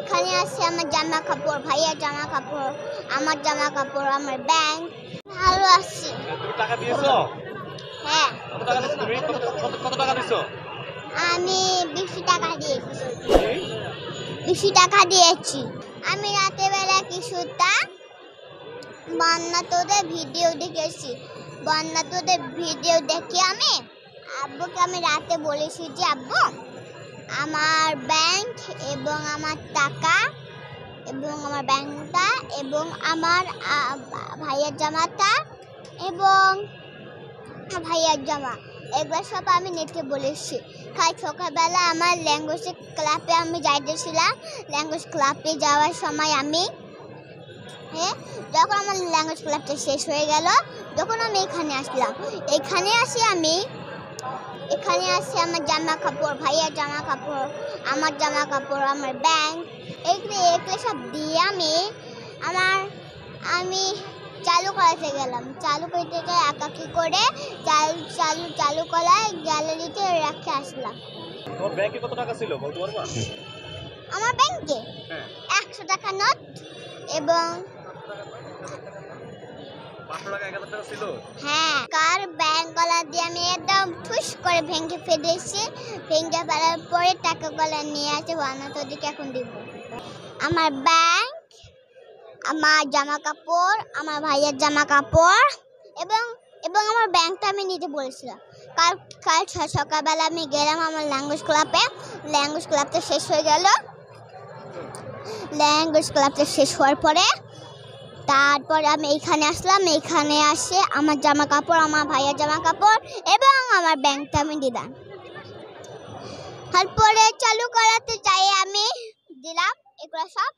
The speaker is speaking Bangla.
এখানে আছে আমার জামা কাপড়, ভাইয়ের জামা কাপড়, আমার জামা কাপড়, আমার ব্যাংক। ভালো আছি। তুমি টাকা দিয়েছো? হ্যাঁ। কত টাকা দিয়েছো তুমি? কত টাকা দিয়েছো? আমি 20 টাকা দিয়েছি। 20 টাকা দিয়েছি। আমি রাতের বেলা কিছুটা বন্যাতদের ভিডিও দেখেছি। বন্যাতদের ভিডিও দেখে আমি আব্বুকে রাতে বলেছি যে আব্বু আমার ব্যাংক এবং আমার টাকা এবং আমার ব্যাংকটা এবং আমার ভাইয়ের জামাটা এবং ভাইয়ের জামা এগুলো সব আমি নিতে বলেছি। কাল সকালবেলা আমার ল্যাঙ্গুয়েজ ক্লাবে আমি যাইতেছিলাম। ল্যাঙ্গুয়েজ ক্লাবে যাওয়ার সময় আমি যখন আমার ল্যাঙ্গুয়েজ ক্লাবটা শেষ হয়ে গেল, যখন আমি এখানে আসলাম, এখানে আসি আমার জামা কাপড়, ভাইয়ের জামা কাপড়, আমার জামা কাপড়, আমার ব্যাংক এগুলো সব দিয়ে আমি চালু করাতে গেলাম। চালু করতে গিয়ে একাকি করে চালু করায় গ্যালারিতে রেখে আসলাম। তোমার ব্যাংকে কত টাকা ছিল বলতে পারবা? আমার ব্যাংকে 100 টাকা নোট এবং 500 টাকা 1000 টাকা ছিল। হ্যাঁ, কার ব্যাংকগুলা দিয়ে আমি একদম ঠুস করে ভেঙে ফেলেছি। ভেঙে ফেলার পরে টাকাগুলা নিয়ে আসে ওদিকে এখন দিব। আমার ব্যাংক, আমার জামা কাপড়, আমার ভাইয়ের জামা কাপড় এবং আমার ব্যাংকটা আমি নিতে বলেছিলাম। কাল সকালবেলা আমি গেলাম আমার ল্যাঙ্গুয়েজ ক্লাবে। ল্যাঙ্গুয়েজ ক্লাবটা শেষ হয়ে গেল। ল্যাঙ্গুয়েজ ক্লাবটা শেষ হওয়ার পরে তারপরে আমি এইখানে আসলাম। এইখানে আসে আমার জামা কাপড়, আমার ভাইয়ের জামা কাপড় এবং আমার ব্যাংকটা আমি দিলাম। তারপরে চালু করাতে চাই আমি দিলাম এগুলো সব।